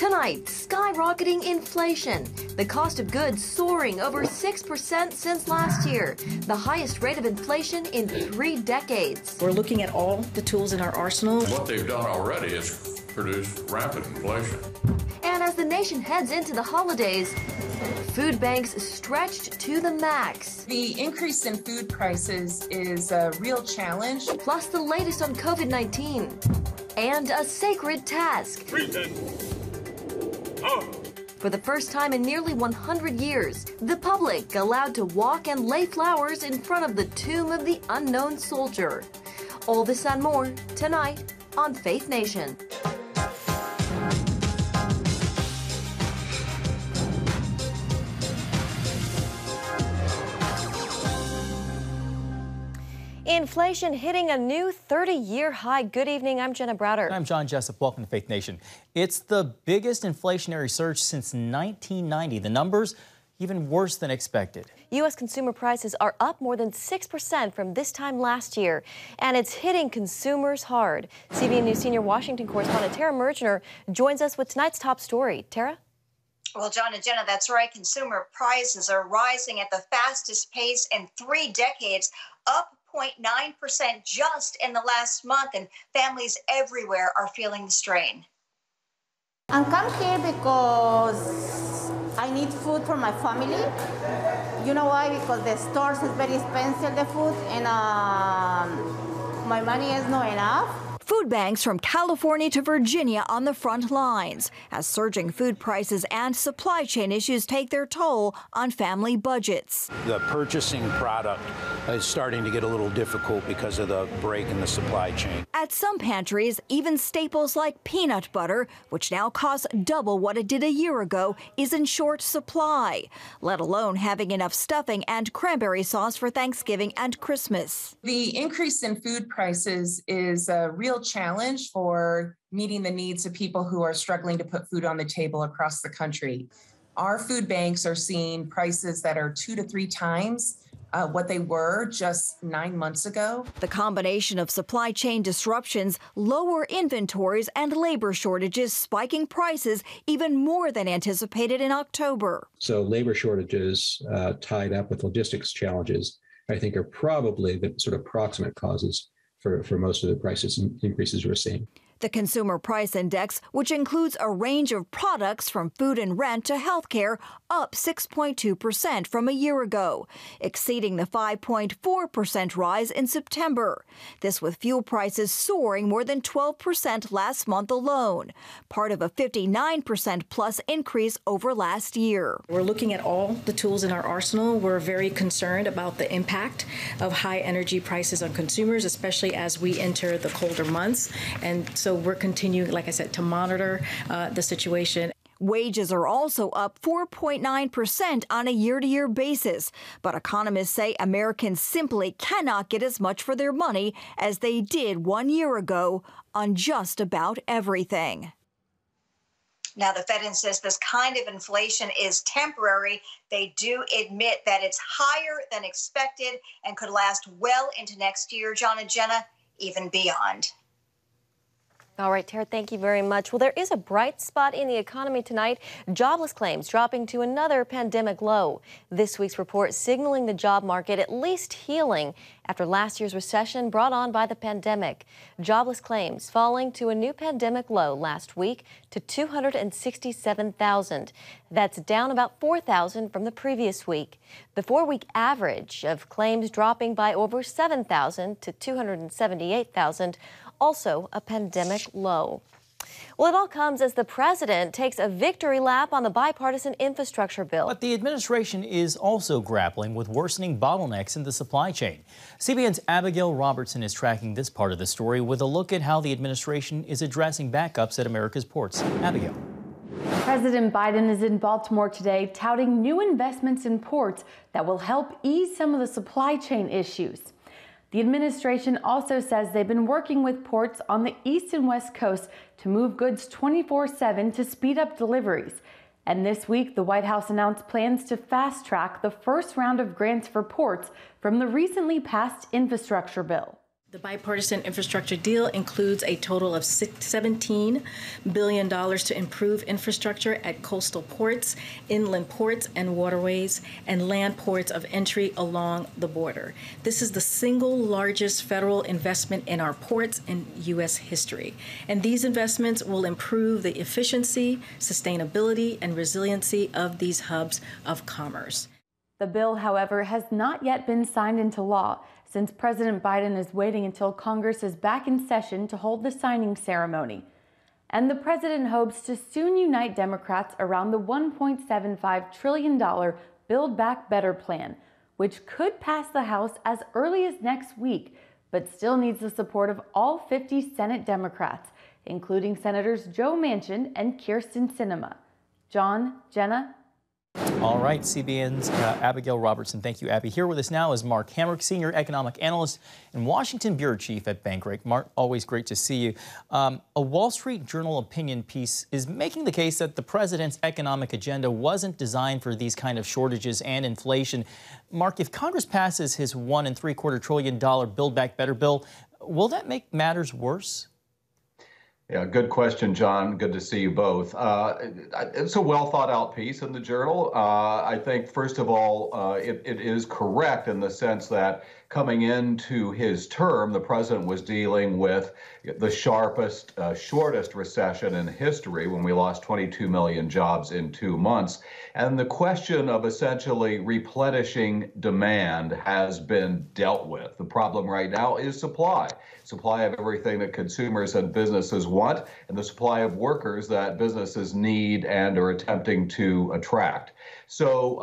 Tonight, skyrocketing inflation. The cost of goods soaring over 6% since last year, the highest rate of inflation in 3 decades. We're looking at all the tools in our arsenal. What they've done already is produce rapid inflation. And as the nation heads into the holidays, food banks stretched to the max. The increase in food prices is a real challenge. Plus the latest on COVID-19 and a sacred task. For the first time in nearly 100 years, the public allowed to walk and lay flowers in front of the tomb of the unknown soldier. All this and more tonight on Faith Nation. Inflation hitting a new 30-year high. Good evening, I'm Jenna Browder. I'm John Jessup. Welcome to Faith Nation. It's the biggest inflationary surge since 1990. The numbers even worse than expected. U.S. consumer prices are up more than 6% from this time last year, and it's hitting consumers hard. CBN News senior Washington correspondent Tara Mergener joins us with tonight's top story. Tara? Well, John and Jenna, that's right. Consumer prices are rising at the fastest pace in 3 decades, up 0.9% just in the last month, and families everywhere are feeling the strain. I'm come here because I need food for my family. You know why? Because the stores is very expensive, the food, and my money is not enough. Food banks from California to Virginia on the front lines as surging food prices and supply chain issues take their toll on family budgets. The purchasing product is starting to get a little difficult because of the break in the supply chain. At some pantries, even staples like peanut butter, which now costs double what it did a year ago, is in short supply, let alone having enough stuffing and cranberry sauce for Thanksgiving and Christmas. The increase in food prices is a real challenge for meeting the needs of people who are struggling to put food on the table across the country. Our food banks are seeing prices that are 2 to 3 times what they were just 9 months ago. The combination of supply chain disruptions, lower inventories, and labor shortages spiking prices even more than anticipated in October. So labor shortages tied up with logistics challenges, I think, are probably the sort of proximate causes for most of the prices increases we're seeing. The Consumer Price Index, which includes a range of products from food and rent to healthcare, up 6.2% from a year ago, exceeding the 5.4% rise in September. This with fuel prices soaring more than 12% last month alone, part of a 59% plus increase over last year. We're looking at all the tools in our arsenal. We're very concerned about the impact of high energy prices on consumers, especially as we enter the colder months. And so we're continuing, like I said, to monitor the situation. Wages are also up 4.9% on a year-to-year basis, but economists say Americans simply cannot get as much for their money as they did 1 year ago on just about everything. Now, the Fed insists this kind of inflation is temporary. They do admit that it's higher than expected and could last well into next year, John and Jenna, even beyond. All right, Tara, thank you very much. Well, there is a bright spot in the economy tonight. Jobless claims dropping to another pandemic low. This week's report signaling the job market at least healing after last year's recession brought on by the pandemic. Jobless claims falling to a new pandemic low last week to 267,000. That's down about 4,000 from the previous week. The 4-week average of claims dropping by over 7,000 to 278,000. Also a pandemic low. Well, it all comes as the president takes a victory lap on the bipartisan infrastructure bill. But the administration is also grappling with worsening bottlenecks in the supply chain. CBN's Abigail Robertson is tracking this part of the story with a look at how the administration is addressing backups at America's ports. Abigail. President Biden is in Baltimore today touting new investments in ports that will help ease some of the supply chain issues. The administration also says they've been working with ports on the east and west coast to move goods 24/7 to speed up deliveries. And this week, the White House announced plans to fast-track the first round of grants for ports from the recently passed infrastructure bill. The bipartisan infrastructure deal includes a total of $17 billion to improve infrastructure at coastal ports, inland ports and waterways, and land ports of entry along the border. This is the single largest federal investment in our ports in U.S. history. And these investments will improve the efficiency, sustainability, and resiliency of these hubs of commerce. The bill, however, has not yet been signed into law, since President Biden is waiting until Congress is back in session to hold the signing ceremony. And the president hopes to soon unite Democrats around the $1.75 trillion Build Back Better plan, which could pass the House as early as next week, but still needs the support of all 50 Senate Democrats, including Senators Joe Manchin and Kyrsten Sinema. John, Jenna. All right, CBN's Abigail Robertson. Thank you, Abby. Here with us now is Mark Hamrick, Senior Economic Analyst and Washington Bureau Chief at Bankrate. Mark, always great to see you. A Wall Street Journal opinion piece is making the case that the president's economic agenda wasn't designed for these kind of shortages and inflation. Mark, if Congress passes his $1.75 trillion Build Back Better bill, will that make matters worse? Yeah, good question, John. Good to see you both. It's a well thought out piece in the Journal. I think, first of all, it is correct in the sense that coming into his term, the president was dealing with the sharpest, shortest recession in history when we lost 22 million jobs in 2 months. And the question of essentially replenishing demand has been dealt with. The problem right now is supply of everything that consumers and businesses want, and the supply of workers that businesses need and are attempting to attract. So,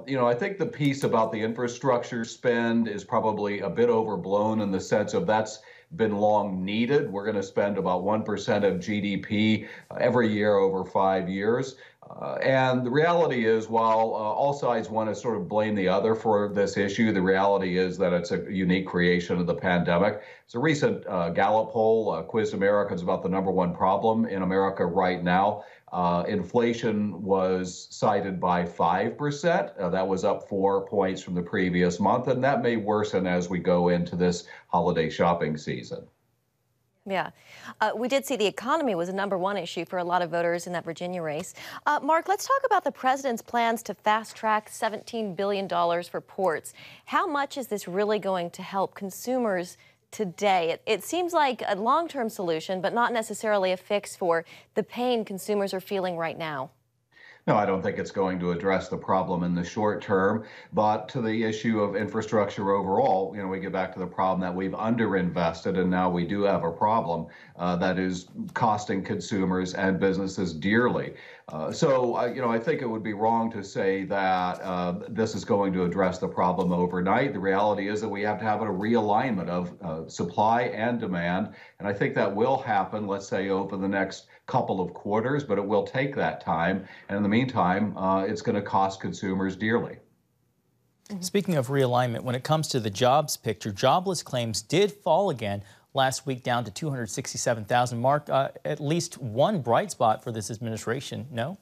I think the piece about the infrastructure spend is probably a bit overblown in the sense of that's been long needed. We're going to spend about 1% of GDP every year over 5 years. And the reality is, while all sides want to sort of blame the other for this issue, the reality is that it's a unique creation of the pandemic. It's a recent Gallup poll quizzed Americans about the #1 problem in America right now. Inflation was cited by 5%. That was up 4 points from the previous month, and that may worsen as we go into this holiday shopping season. Yeah. We did see the economy was a #1 issue for a lot of voters in that Virginia race. Mark, let's talk about the president's plans to fast-track $17 billion for ports. How much is this really going to help consumers today? It seems like a long-term solution, but not necessarily a fix for the pain consumers are feeling right now. No, I don't think it's going to address the problem in the short term, but to the issue of infrastructure overall, we get back to the problem that we've underinvested, and now we do have a problem that is costing consumers and businesses dearly. So I think it would be wrong to say that this is going to address the problem overnight. The reality is that we have to have a realignment of supply and demand, and I think that will happen, let's say, over the next couple of quarters, but it will take that time. And in the meantime, it's going to cost consumers dearly. Speaking of realignment, when it comes to the jobs picture, jobless claims did fall again last week, down to 267,000. Mark, at least one bright spot for this administration, no?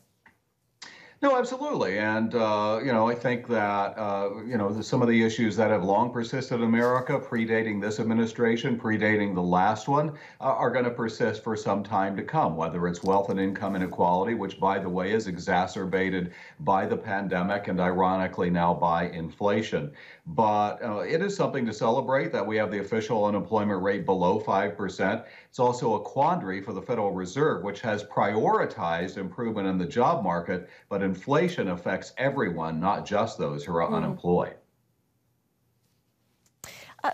No, absolutely. And, I think that, some of the issues that have long persisted in America, predating this administration, predating the last one, are going to persist for some time to come, whether it's wealth and income inequality, which, by the way, is exacerbated by the pandemic and, ironically, now by inflation. But it is something to celebrate that we have the official unemployment rate below 5%. It's also a quandary for the Federal Reserve, which has prioritized improvement in the job market, but inflation affects everyone, not just those who are unemployed.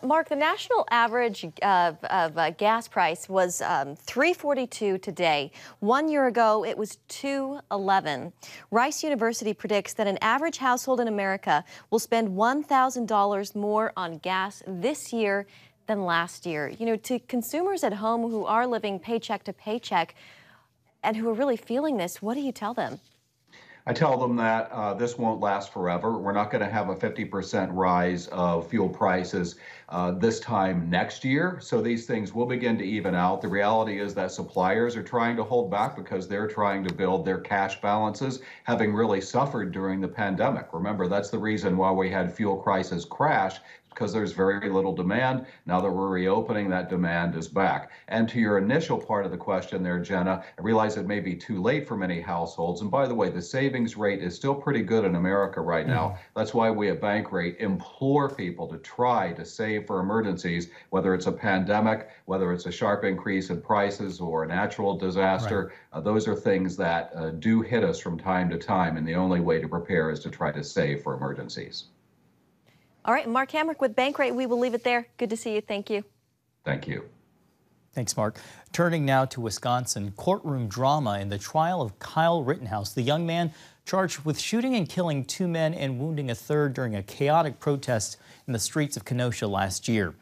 Mark, the national average of gas price was $3.42 today. 1 year ago, it was $2.11. Rice University predicts that an average household in America will spend $1,000 more on gas this year than last year. To consumers at home who are living paycheck to paycheck and who are really feeling this, what do you tell them? I tell them that this won't last forever. We're not going to have a 50% rise of fuel prices this time next year. So these things will begin to even out. The reality is that suppliers are trying to hold back because they're trying to build their cash balances, having really suffered during the pandemic. Remember, that's the reason why we had fuel prices crash, because there's very little demand. Now that we're reopening, that demand is back. And to your initial part of the question there, Jenna, I realize it may be too late for many households. And by the way, the savings rate is still pretty good in America right now. That's why we at Bankrate implore people to try to save for emergencies, whether it's a pandemic, whether it's a sharp increase in prices or a natural disaster. Right. Those are things that do hit us from time to time. And the only way to prepare is to try to save for emergencies. All right, Mark Hamrick with Bankrate. We will leave it there. Good to see you. Thank you. Thank you. Thanks, Mark. Turning now to Wisconsin, courtroom drama in the trial of Kyle Rittenhouse, the young man charged with shooting and killing 2 men and wounding a third during a chaotic protest in the streets of Kenosha last year.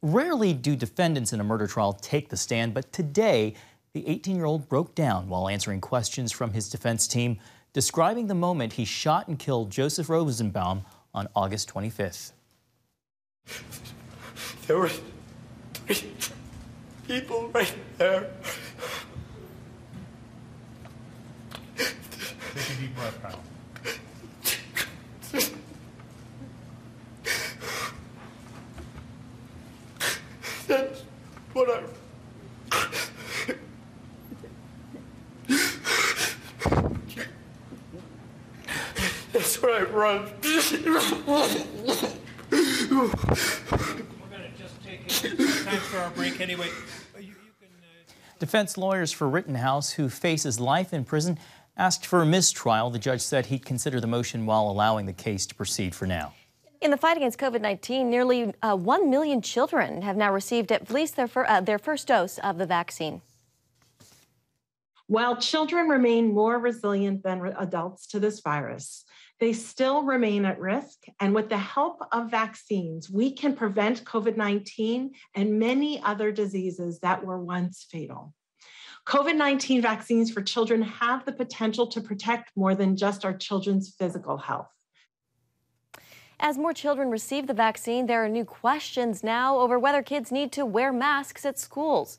Rarely do defendants in a murder trial take the stand, but today the 18-year-old broke down while answering questions from his defense team, describing the moment he shot and killed Joseph Rosenbaum on August 25th. There were 3 people right there. Take a deep breath, Kyle. That's what I run. We're going to just take time for our break anyway. Defense lawyers for Rittenhouse, who faces life in prison, asked for a mistrial. The judge said he'd consider the motion while allowing the case to proceed for now. In the fight against COVID-19, nearly 1 million children have now received at least their first dose of the vaccine. While children remain more resilient than adults to this virus, they still remain at risk. And with the help of vaccines, we can prevent COVID-19 and many other diseases that were once fatal. COVID-19 vaccines for children have the potential to protect more than just our children's physical health. As more children receive the vaccine, there are new questions now over whether kids need to wear masks at schools.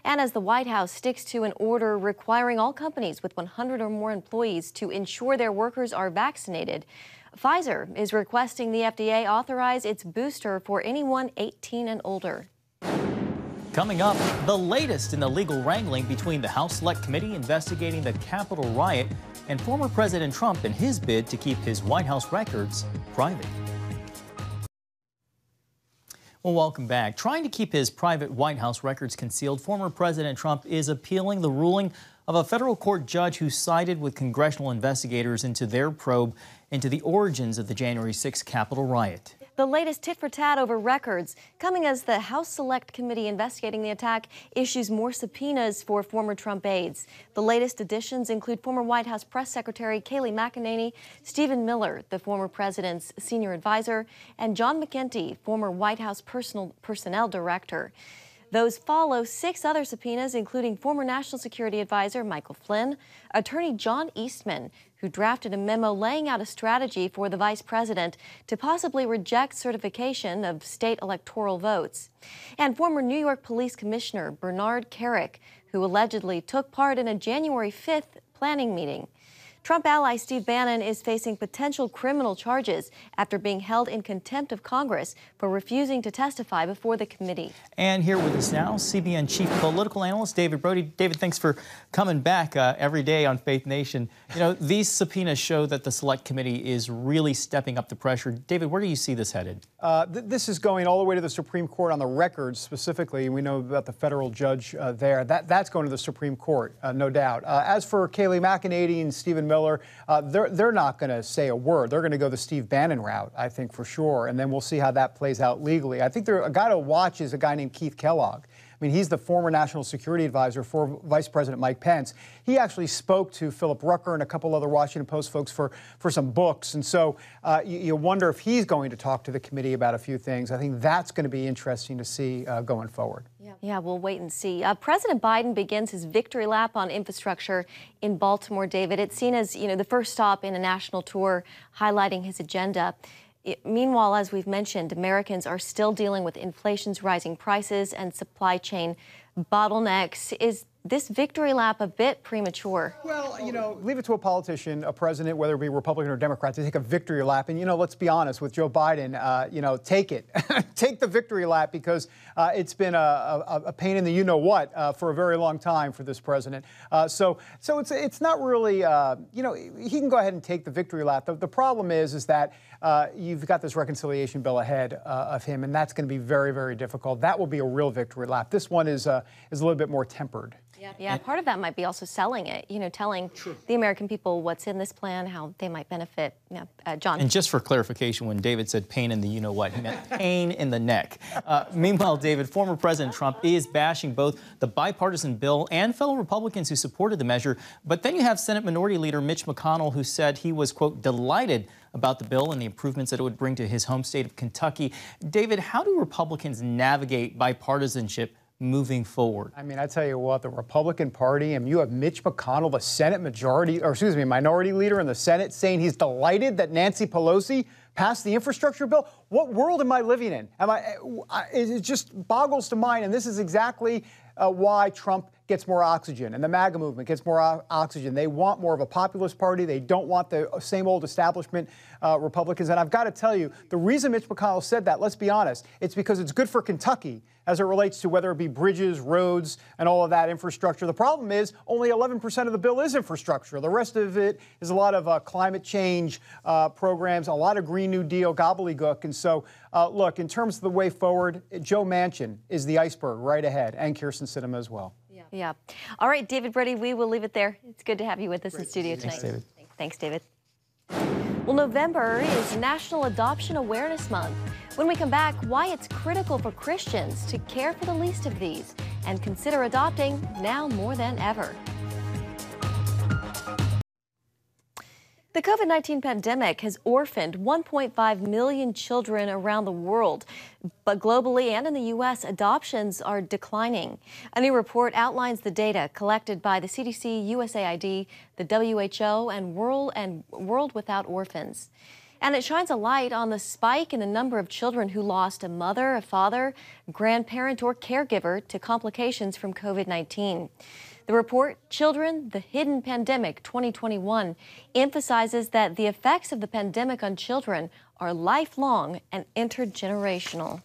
And as the White House sticks to an order requiring all companies with 100 or more employees to ensure their workers are vaccinated, Pfizer is requesting the FDA authorize its booster for anyone 18 and older. Coming up, the latest in the legal wrangling between the House Select Committee investigating the Capitol riot and former President Trump in his bid to keep his White House records private. Well, welcome back. Trying to keep his private White House records concealed, former President Trump is appealing the ruling of a federal court judge who sided with congressional investigators into their probe into the origins of the January 6th Capitol riot. The latest tit-for-tat over records coming as the House Select Committee investigating the attack issues more subpoenas for former Trump aides. The latest additions include former White House Press Secretary Kayleigh McEnany, Stephen Miller, the former president's senior advisor, and John McEntee, former White House personnel director. Those follow 6 other subpoenas, including former National Security Advisor Michael Flynn, Attorney John Eastman, who drafted a memo laying out a strategy for the vice president to possibly reject certification of state electoral votes, and former New York Police Commissioner Bernard Kerik, who allegedly took part in a January 5th planning meeting. Trump ally Steve Bannon is facing potential criminal charges after being held in contempt of Congress for refusing to testify before the committee. And here with us now, CBN chief political analyst David Brody. David, thanks for coming back every day on Faith Nation. You know, these subpoenas show that the Select Committee is really stepping up the pressure. David, where do you see this headed? This is going all the way to the Supreme Court on the records specifically. We know about the federal judge there. That's going to the Supreme Court, no doubt. As for Kayleigh McEnany and Stephen Miller, they're not going to say a word. They're going to go the Steve Bannon route, I think, for sure. And then we'll see how that plays out legally. I think a guy to watch is a guy named Keith Kellogg. I mean, he's the former National Security Advisor for Vice President Mike Pence. He actually spoke to Philip Rucker and a couple other Washington Post folks for some books. And so you wonder if he's going to talk to the committee about a few things. I think that's going to be interesting to see going forward. Yeah, we'll wait and see. President Biden begins his victory lap on infrastructure in Baltimore, David. It's seen as, the first stop in a national tour highlighting his agenda. Meanwhile, as we've mentioned, Americans are still dealing with inflation's rising prices and supply chain bottlenecks. Is this victory lap a bit premature? Well, you know, leave it to a politician, a president, whether it be Republican or Democrat, to take a victory lap. And, you know, let's be honest, with Joe Biden, you know, take it. Take the victory lap, because it's been a pain in the you-know-what for a very long time for this president. So it's not really, you know, he can go ahead and take the victory lap. The problem is that you've got this reconciliation bill ahead of him, and that's going to be very, very difficult. That will be a real victory lap. This one is a little bit more tempered. Yeah, part of that might be also selling it, you know, telling the American people what's in this plan, how they might benefit. Yeah, John. And just for clarification, when David said pain in the you-know-what, he meant pain in the neck. Meanwhile, David, former President Trump is bashing both the bipartisan bill and fellow Republicans who supported the measure. But then you have Senate Minority Leader Mitch McConnell, who said he was, quote, delighted about the bill and the improvements that it would bring to his home state of Kentucky. David, how do Republicans navigate bipartisanship moving forward? I mean, I tell you what, the Republican Party, and you have Mitch McConnell, the Senate minority leader in the Senate, saying he's delighted that Nancy Pelosi passed the infrastructure bill. What world am I living in? It just boggles the mind, and this is exactly why Trump gets more oxygen and the MAGA movement gets more oxygen. They want more of a populist party. They don't want the same old establishment Republicans. And I've got to tell you, the reason Mitch McConnell said that, let's be honest, it's because it's good for Kentucky as it relates to whether it be bridges, roads, and all of that infrastructure. The problem is only 11% of the bill is infrastructure. The rest of it is a lot of climate change programs, a lot of Green New Deal gobbledygook. And so, look, in terms of the way forward, Joe Manchin is the iceberg right ahead, and Kirsten Sinema as well. Yeah. All right, David Brady, we will leave it there. It's good to have you with us in studio tonight. Thanks, David. Thanks, David. Well, November is National Adoption Awareness Month. When we come back, why it's critical for Christians to care for the least of these and consider adopting now more than ever. The COVID-19 pandemic has orphaned 1.5 million children around the world, but globally and in the U.S., adoptions are declining. A new report outlines the data collected by the CDC, USAID, the WHO, and World Without Orphans. And it shines a light on the spike in the number of children who lost a mother, a father, grandparent, or caregiver to complications from COVID-19. The report, Children, the Hidden Pandemic 2021, emphasizes that the effects of the pandemic on children are lifelong and intergenerational.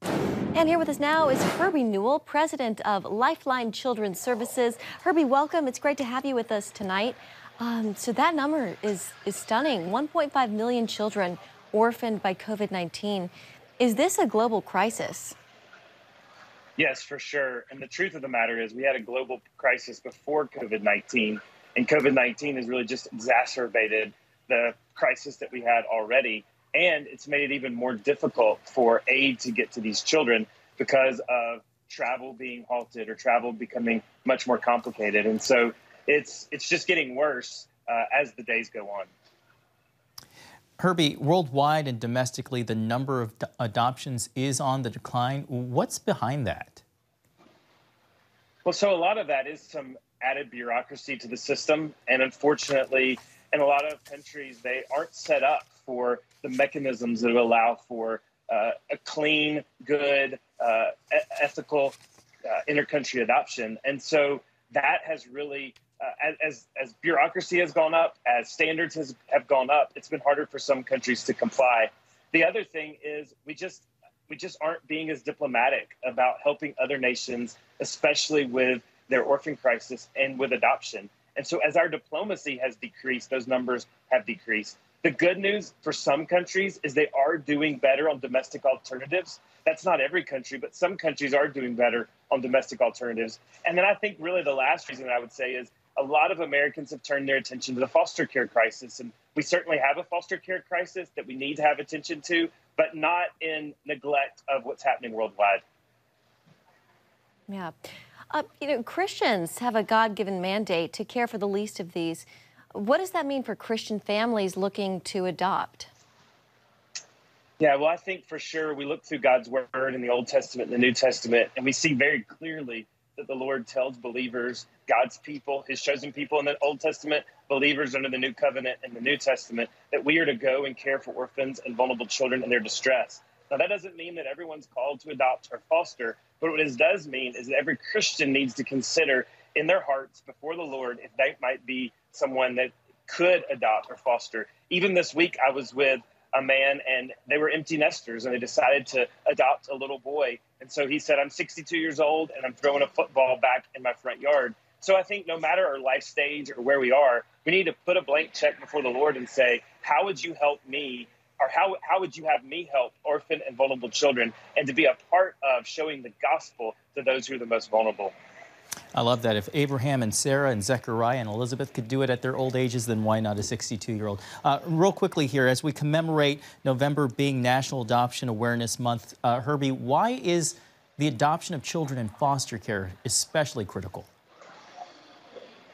And here with us now is Kirby Newell, president of Lifeline Children's Services. Herbie, welcome. It's great to have you with us tonight. So that number is stunning. 1.5 million children orphaned by COVID-19. Is this a global crisis? Yes, for sure. And the truth of the matter is we had a global crisis before COVID-19, and COVID-19 has really just exacerbated the crisis that we had already. And it's made it even more difficult for aid to get to these children because of travel being halted or travel becoming much more complicated. And so it's just getting worse as the days go on. Herbie, worldwide and domestically, the number of adoptions is on the decline. What's behind that? Well, so a lot of that is some added bureaucracy to the system. And unfortunately, in a lot of countries, they aren't set up for the mechanisms that allow for a clean, good, ethical intercountry adoption. And so that has really, as bureaucracy has gone up, as standards have gone up, it's been harder for some countries to comply. The other thing is we just aren't being as diplomatic about helping other nations, especially with their orphan crisis and with adoption. And so as our diplomacy has decreased, those numbers have decreased. The good news for some countries is they are doing better on domestic alternatives. That's not every country, but some countries are doing better on domestic alternatives. And then I think really the last reason I would say is a lot of Americans have turned their attention to the foster care crisis. And we certainly have a foster care crisis that we need to have attention to, but not in neglect of what's happening worldwide. Yeah. You know, Christians have a God-given mandate to care for the least of these. What does that mean for Christian families looking to adopt? Yeah, well, I think for sure we look through God's word in the Old Testament and the New Testament, and we see very clearly that the Lord tells believers, God's people, his chosen people in the Old Testament, believers under the New Covenant in the New Testament, that we are to go and care for orphans and vulnerable children in their distress. Now, that doesn't mean that everyone's called to adopt or foster, but what it does mean is that every Christian needs to consider in their hearts before the Lord if they might be someone that could adopt or foster. Even this week, I was with a man, and they were empty nesters, and they decided to adopt a little boy. And so he said, I'm 62 years old, and I'm throwing a football back in my front yard. So I think no matter our life stage or where we are, we need to put a blank check before the Lord and say, how would you help me? Or how would you have me help orphan and vulnerable children, and to be a part of showing the gospel to those who are the most vulnerable? I love that. If Abraham and Sarah and Zechariah and Elizabeth could do it at their old ages, then why not a 62-year-old? Real quickly here, as we commemorate November being National Adoption Awareness Month, Herbie, why is the adoption of children in foster care especially critical?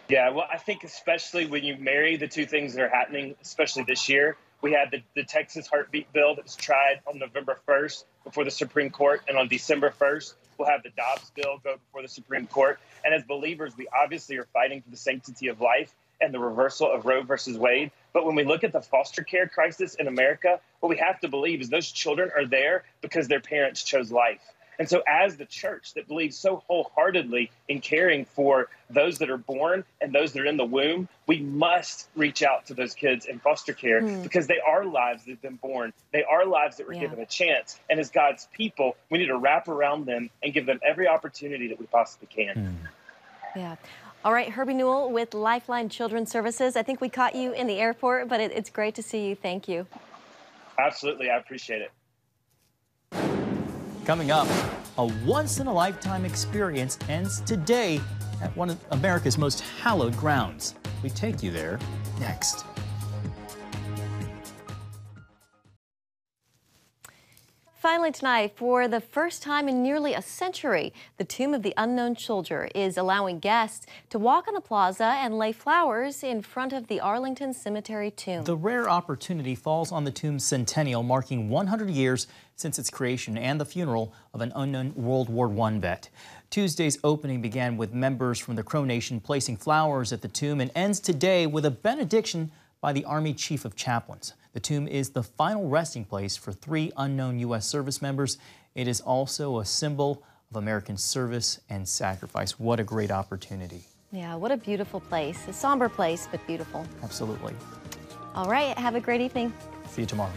Yeah, well, I think especially when you marry the two things that are happening, especially this year, we had the Texas heartbeat bill that was tried on November 1st before the Supreme Court, and on December 1st, we'll have the Dobbs bill go before the Supreme Court. And as believers, we obviously are fighting for the sanctity of life and the reversal of Roe versus Wade. But when we look at the foster care crisis in America, what we have to believe is those children are there because their parents chose life. And so as the church that believes so wholeheartedly in caring for those that are born and those that are in the womb, we must reach out to those kids in foster care because they are lives that have been born. They are lives that were given a chance. And as God's people, we need to wrap around them and give them every opportunity that we possibly can. Yeah. All right, Kirby Newell with Lifeline Children's Services. I think we caught you in the airport, but it's great to see you. Thank you. Absolutely. I appreciate it. Coming up, a once-in-a-lifetime experience ends today at one of America's most hallowed grounds. We take you there next. Finally tonight, for the first time in nearly a century, the Tomb of the Unknown Soldier is allowing guests to walk on the plaza and lay flowers in front of the Arlington Cemetery tomb. The rare opportunity falls on the tomb's centennial, marking 100 years since its creation and the funeral of an unknown World War I vet. Tuesday's opening began with members from the Crow Nation placing flowers at the tomb and ends today with a benediction by the Army Chief of Chaplains. The tomb is the final resting place for 3 unknown U.S. service members. It is also a symbol of American service and sacrifice. What a great opportunity. Yeah, what a beautiful place. A somber place, but beautiful. Absolutely. All right, have a great evening. See you tomorrow.